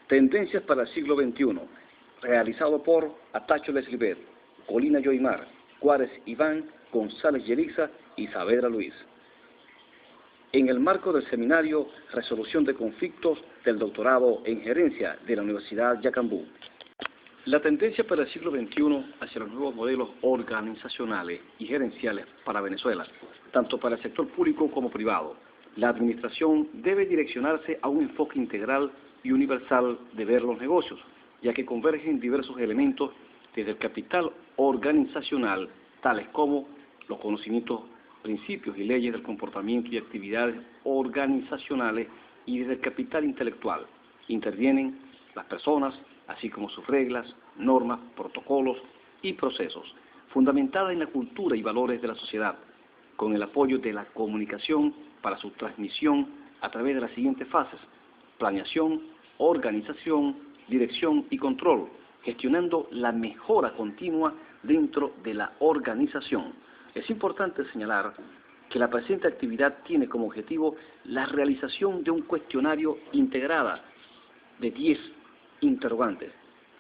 Tendencias para el siglo XXI, realizado por Atacho Leslibet, Colina Yoimar, Juárez Iván, González Yeliza y Saavedra Luis. En el marco del seminario Resolución de Conflictos del Doctorado en Gerencia de la Universidad Yacambú. La tendencia para el siglo XXI hacia los nuevos modelos organizacionales y gerenciales para Venezuela, tanto para el sector público como privado. La administración debe direccionarse a un enfoque integral y universal de ver los negocios, ya que convergen diversos elementos desde el capital organizacional, tales como los conocimientos, principios y leyes del comportamiento y actividades organizacionales, y desde el capital intelectual. Intervienen las personas, así como sus reglas, normas, protocolos y procesos, fundamentadas en la cultura y valores de la sociedad, con el apoyo de la comunicación para su transmisión a través de las siguientes fases: planeación, organización, dirección y control, gestionando la mejora continua dentro de la organización. Es importante señalar que la presente actividad tiene como objetivo la realización de un cuestionario integrada de 10 interrogantes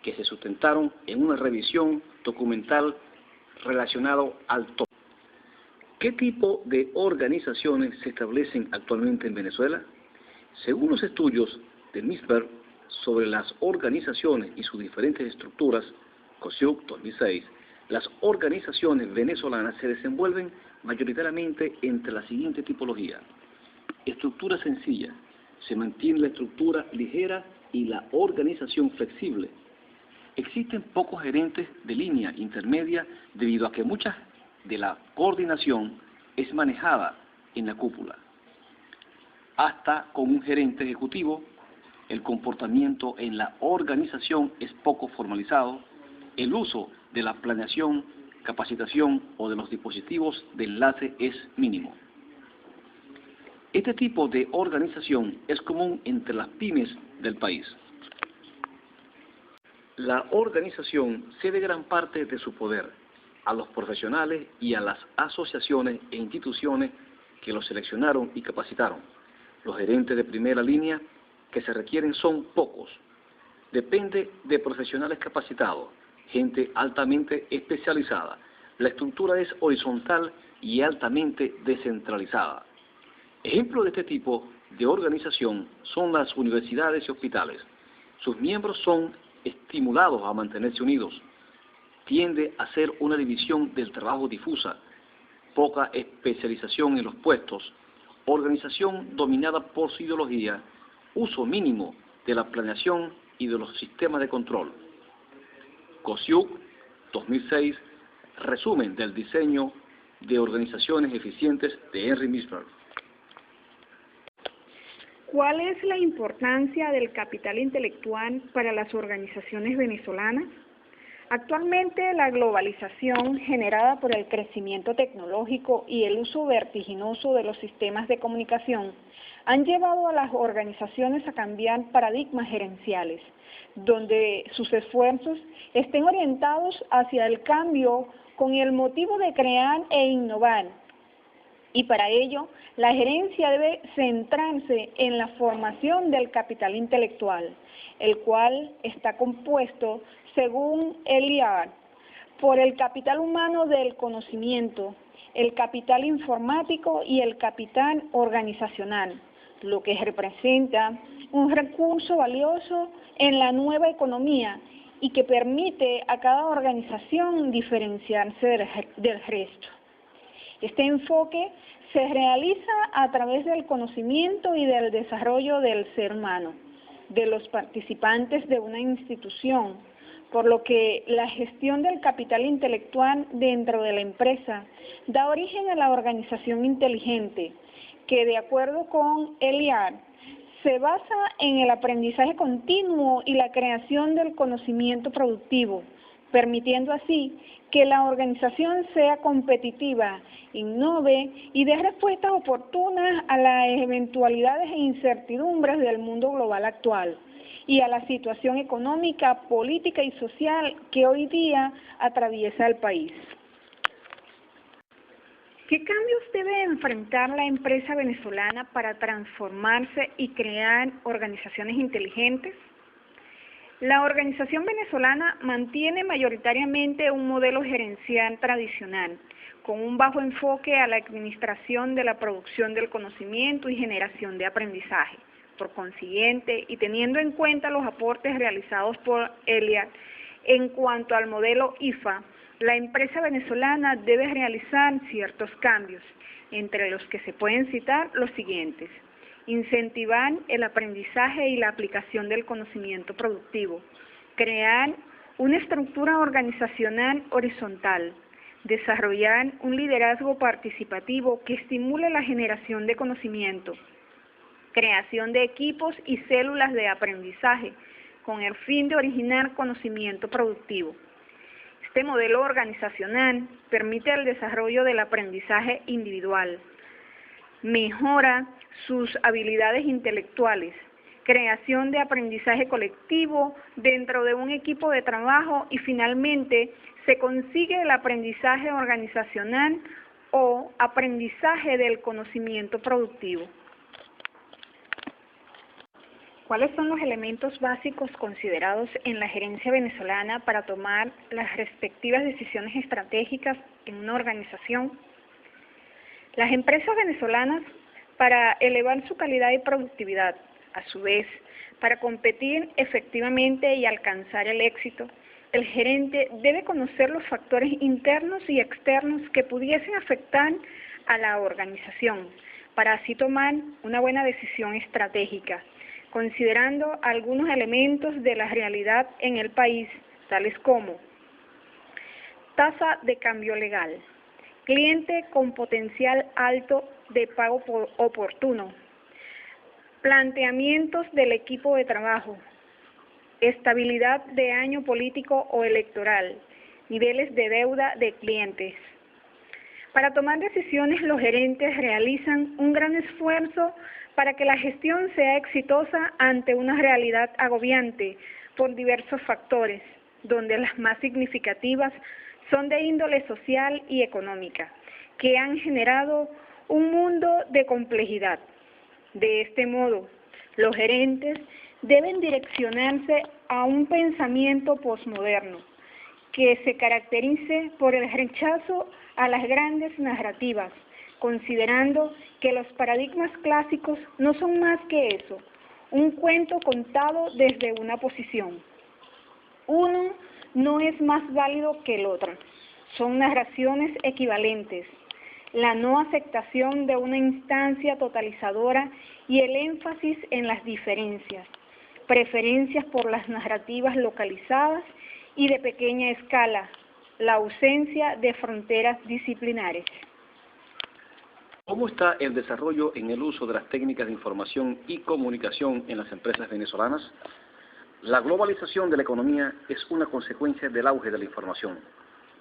que se sustentaron en una revisión documental relacionado al tópico. ¿Qué tipo de organizaciones se establecen actualmente en Venezuela? Según los estudios de Misberg sobre las organizaciones y sus diferentes estructuras, COSIUC 2006, las organizaciones venezolanas se desenvuelven mayoritariamente entre la siguiente tipología: estructura sencilla, se mantiene la estructura ligera y la organización flexible. Existen pocos gerentes de línea intermedia debido a que mucha de la coordinación es manejada en la cúpula. Hasta con un gerente ejecutivo, el comportamiento en la organización es poco formalizado, el uso de la planeación, capacitación o de los dispositivos de enlace es mínimo. Este tipo de organización es común entre las pymes del país. La organización cede gran parte de su poder a los profesionales y a las asociaciones e instituciones que los seleccionaron y capacitaron. Los gerentes de primera línea que se requieren son pocos. Depende de profesionales capacitados, gente altamente especializada. La estructura es horizontal y altamente descentralizada. Ejemplos de este tipo de organización son las universidades y hospitales. Sus miembros son estimulados a mantenerse unidos. Tiende a ser una división del trabajo difusa, poca especialización en los puestos, organización dominada por su ideología, uso mínimo de la planeación y de los sistemas de control. COSIUC 2006, resumen del diseño de organizaciones eficientes de Henry Misberg. ¿Cuál es la importancia del capital intelectual para las organizaciones venezolanas? Actualmente, la globalización generada por el crecimiento tecnológico y el uso vertiginoso de los sistemas de comunicación han llevado a las organizaciones a cambiar paradigmas gerenciales, donde sus esfuerzos estén orientados hacia el cambio con el motivo de crear e innovar. Y para ello, la gerencia debe centrarse en la formación del capital intelectual, el cual está compuesto, según Eliard, por el capital humano del conocimiento, el capital informático y el capital organizacional, lo que representa un recurso valioso en la nueva economía y que permite a cada organización diferenciarse del resto. Este enfoque se realiza a través del conocimiento y del desarrollo del ser humano, de los participantes de una institución, por lo que la gestión del capital intelectual dentro de la empresa da origen a la organización inteligente, que de acuerdo con Eliard, se basa en el aprendizaje continuo y la creación del conocimiento productivo, permitiendo así que la organización sea competitiva, innove y dé respuestas oportunas a las eventualidades e incertidumbres del mundo global actual y a la situación económica, política y social que hoy día atraviesa el país. ¿Qué cambios debe enfrentar la empresa venezolana para transformarse y crear organizaciones inteligentes? La organización venezolana mantiene mayoritariamente un modelo gerencial tradicional, con un bajo enfoque a la administración de la producción del conocimiento y generación de aprendizaje. Por consiguiente, y teniendo en cuenta los aportes realizados por ELIAC en cuanto al modelo IFA, la empresa venezolana debe realizar ciertos cambios, entre los que se pueden citar los siguientes: incentivar el aprendizaje y la aplicación del conocimiento productivo, crear una estructura organizacional horizontal, desarrollar un liderazgo participativo que estimule la generación de conocimiento, creación de equipos y células de aprendizaje con el fin de originar conocimiento productivo. Este modelo organizacional permite el desarrollo del aprendizaje individual, mejora sus habilidades intelectuales, creación de aprendizaje colectivo dentro de un equipo de trabajo y finalmente se consigue el aprendizaje organizacional o aprendizaje del conocimiento productivo. ¿Cuáles son los elementos básicos considerados en la gerencia venezolana para tomar las respectivas decisiones estratégicas en una organización? Las empresas venezolanas, para elevar su calidad y productividad, a su vez, para competir efectivamente y alcanzar el éxito, el gerente debe conocer los factores internos y externos que pudiesen afectar a la organización, para así tomar una buena decisión estratégica, considerando algunos elementos de la realidad en el país, tales como tasa de cambio legal, cliente con potencial alto de pago oportuno, planteamientos del equipo de trabajo, estabilidad de año político o electoral, niveles de deuda de clientes. Para tomar decisiones, los gerentes realizan un gran esfuerzo para que la gestión sea exitosa ante una realidad agobiante por diversos factores, donde las más significativas son de índole social y económica, que han generado un mundo de complejidad. De este modo, los gerentes deben direccionarse a un pensamiento posmoderno que se caracterice por el rechazo a las grandes narrativas, considerando que los paradigmas clásicos no son más que eso, un cuento contado desde una posición. Uno no es más válido que el otro, son narraciones equivalentes. La no aceptación de una instancia totalizadora y el énfasis en las diferencias, preferencias por las narrativas localizadas y de pequeña escala, la ausencia de fronteras disciplinares. ¿Cómo está el desarrollo en el uso de las técnicas de información y comunicación en las empresas venezolanas? La globalización de la economía es una consecuencia del auge de la información.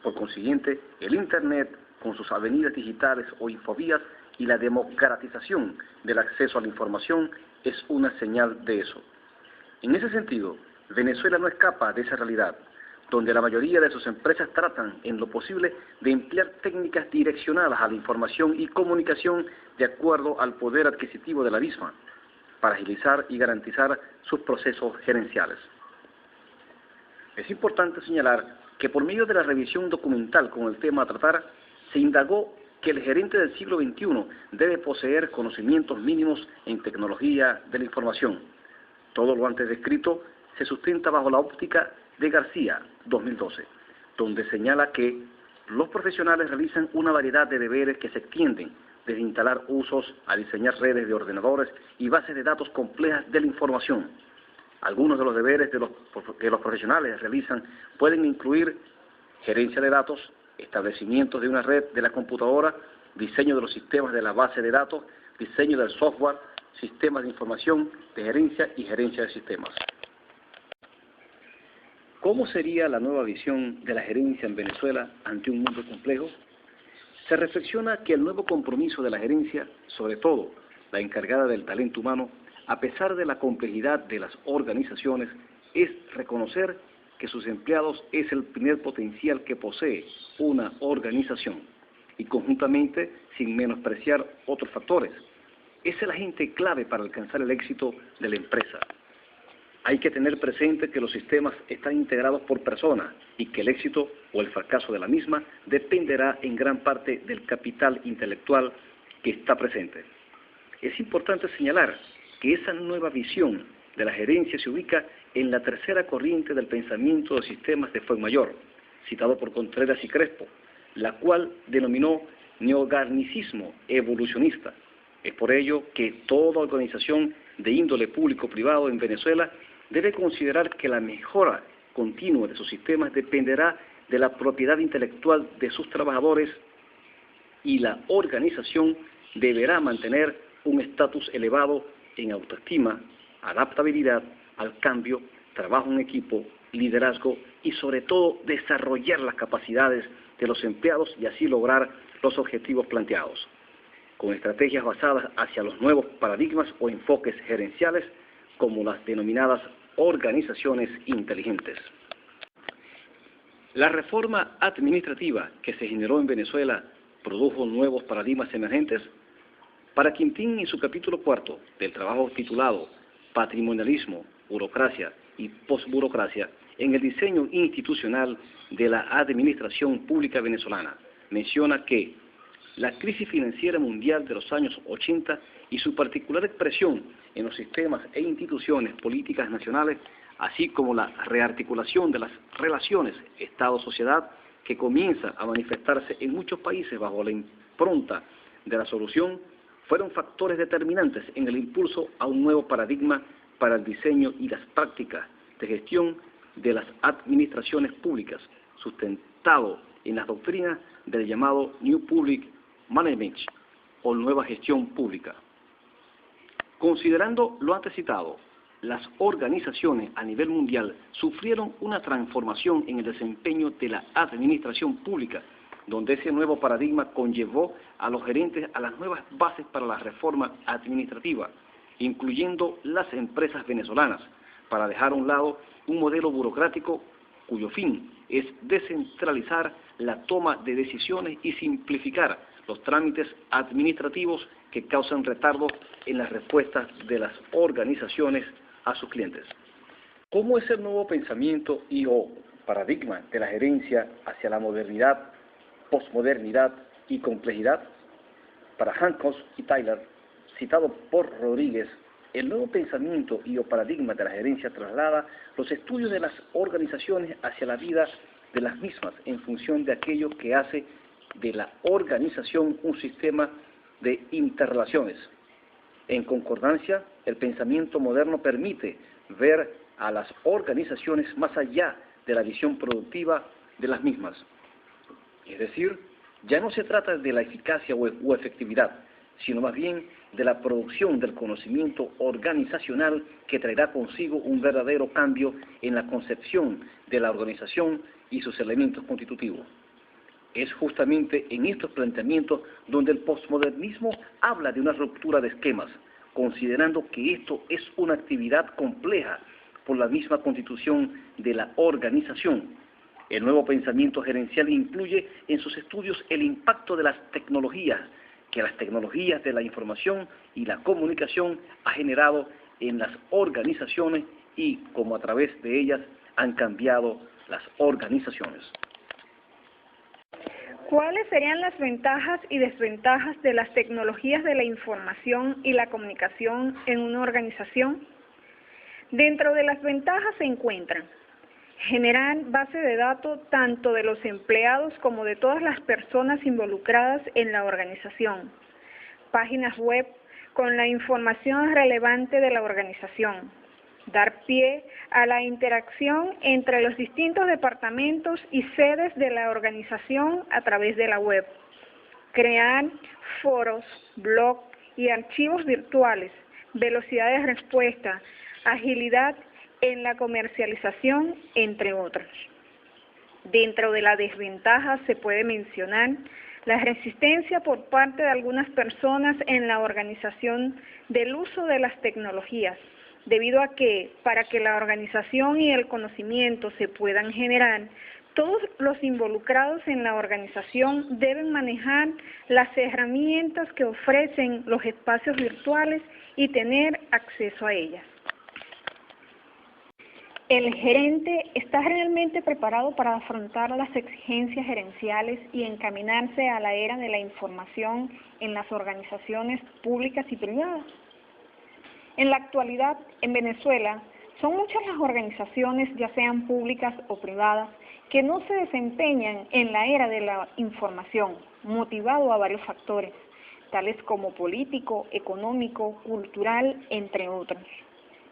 Por consiguiente, el Internet, con sus avenidas digitales o infovías y la democratización del acceso a la información, es una señal de eso. En ese sentido, Venezuela no escapa de esa realidad, donde la mayoría de sus empresas tratan, en lo posible, de emplear técnicas direccionadas a la información y comunicación de acuerdo al poder adquisitivo de la misma, para agilizar y garantizar sus procesos gerenciales. Es importante señalar que por medio de la revisión documental con el tema a tratar, se indagó que el gerente del siglo XXI debe poseer conocimientos mínimos en tecnología de la información. Todo lo antes descrito se sustenta bajo la óptica de García, 2012, donde señala que los profesionales realizan una variedad de deberes que se extienden desde instalar usos a diseñar redes de ordenadores y bases de datos complejas de la información. Algunos de los deberes que los profesionales realizan pueden incluir gerencia de datos, establecimiento de una red de la computadora, diseño de los sistemas de la base de datos, diseño del software, sistemas de información, de gerencia y gerencia de sistemas. ¿Cómo sería la nueva visión de la gerencia en Venezuela ante un mundo complejo? Se reflexiona que el nuevo compromiso de la gerencia, sobre todo la encargada del talento humano, a pesar de la complejidad de las organizaciones, es reconocer que sus empleados es el primer potencial que posee una organización y conjuntamente, sin menospreciar otros factores, es el agente clave para alcanzar el éxito de la empresa. Hay que tener presente que los sistemas están integrados por personas y que el éxito o el fracaso de la misma dependerá en gran parte del capital intelectual que está presente. Es importante señalar que esa nueva visión de la gerencia se ubica en la tercera corriente del pensamiento de sistemas de Fuenmayor, citado por Contreras y Crespo, la cual denominó neogarnicismo evolucionista. Es por ello que toda organización de índole público-privado en Venezuela debe considerar que la mejora continua de sus sistemas dependerá de la propiedad intelectual de sus trabajadores y la organización deberá mantener un estatus elevado en autoestima, adaptabilidad al cambio, trabajo en equipo, liderazgo y sobre todo desarrollar las capacidades de los empleados y así lograr los objetivos planteados, con estrategias basadas hacia los nuevos paradigmas o enfoques gerenciales como las denominadas organizaciones inteligentes. La reforma administrativa que se generó en Venezuela produjo nuevos paradigmas emergentes. Para Quintín, en su capítulo 4 del trabajo titulado Patrimonialismo, Burocracia y Postburocracia en el diseño institucional de la administración pública venezolana, menciona que la crisis financiera mundial de los años 80 y su particular expresión en los sistemas e instituciones políticas nacionales, así como la rearticulación de las relaciones Estado-sociedad que comienza a manifestarse en muchos países bajo la impronta de la solución, fueron factores determinantes en el impulso a un nuevo paradigma para el diseño y las prácticas de gestión de las administraciones públicas, sustentado en las doctrinas del llamado New Public Management o nueva gestión pública. Considerando lo antes citado, las organizaciones a nivel mundial sufrieron una transformación en el desempeño de la administración pública, donde ese nuevo paradigma conllevó a los gerentes a las nuevas bases para la reforma administrativa, incluyendo las empresas venezolanas, para dejar a un lado un modelo burocrático cuyo fin es descentralizar la toma de decisiones y simplificar los trámites administrativos que causan retardo en las respuestas de las organizaciones a sus clientes. ¿Cómo es el nuevo pensamiento y o paradigma de la gerencia hacia la modernidad, posmodernidad y complejidad? Para Hancock y Tyler, citado por Rodríguez, el nuevo pensamiento y o paradigma de la gerencia traslada los estudios de las organizaciones hacia la vida de las mismas en función de aquello que hace de la organización un sistema de interrelaciones. En concordancia, el pensamiento moderno permite ver a las organizaciones más allá de la visión productiva de las mismas. Es decir, ya no se trata de la eficacia o efectividad, sino más bien de la producción del conocimiento organizacional que traerá consigo un verdadero cambio en la concepción de la organización y sus elementos constitutivos. Es justamente en estos planteamientos donde el postmodernismo habla de una ruptura de esquemas, considerando que esto es una actividad compleja por la misma constitución de la organización. El nuevo pensamiento gerencial incluye en sus estudios el impacto de las tecnologías, que las tecnologías de la información y la comunicación ha generado en las organizaciones y cómo a través de ellas han cambiado las organizaciones. ¿Cuáles serían las ventajas y desventajas de las tecnologías de la información y la comunicación en una organización? Dentro de las ventajas se encuentran: generar base de datos tanto de los empleados como de todas las personas involucradas en la organización, páginas web con la información relevante de la organización, dar pie a la interacción entre los distintos departamentos y sedes de la organización a través de la web, crear foros, blogs y archivos virtuales, velocidad de respuesta, agilidad en la comercialización, entre otros. Dentro de la desventaja se puede mencionar la resistencia por parte de algunas personas en la organización del uso de las tecnologías, debido a que, para que la organización y el conocimiento se puedan generar, todos los involucrados en la organización deben manejar las herramientas que ofrecen los espacios virtuales y tener acceso a ellas. ¿El gerente está realmente preparado para afrontar las exigencias gerenciales y encaminarse a la era de la información en las organizaciones públicas y privadas? En la actualidad, en Venezuela, son muchas las organizaciones, ya sean públicas o privadas, que no se desempeñan en la era de la información, motivado a varios factores, tales como político, económico, cultural, entre otros.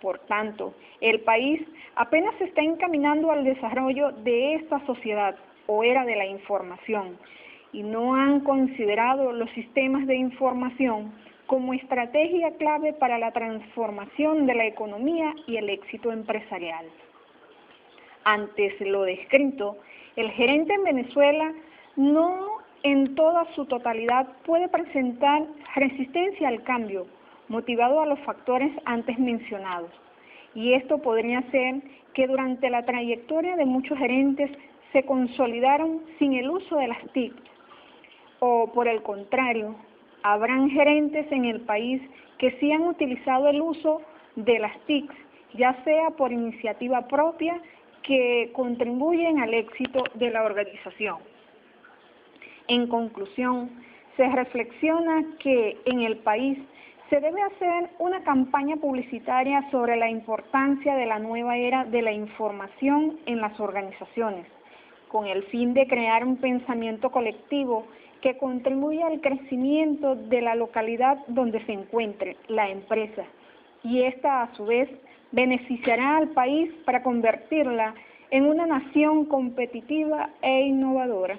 Por tanto, el país apenas se está encaminando al desarrollo de esta sociedad o era de la información y no han considerado los sistemas de información como estrategia clave para la transformación de la economía y el éxito empresarial. Antes lo descrito, el gerente en Venezuela no en toda su totalidad puede presentar resistencia al cambio, motivado a los factores antes mencionados. Y esto podría ser que durante la trayectoria de muchos gerentes se consolidaron sin el uso de las TIC, o por el contrario, habrán gerentes en el país que sí han utilizado el uso de las TIC, ya sea por iniciativa propia, que contribuyen al éxito de la organización. En conclusión, se reflexiona que en el país se debe hacer una campaña publicitaria sobre la importancia de la nueva era de la información en las organizaciones, con el fin de crear un pensamiento colectivo que contribuya al crecimiento de la localidad donde se encuentre la empresa, y esta a su vez beneficiará al país para convertirla en una nación competitiva e innovadora.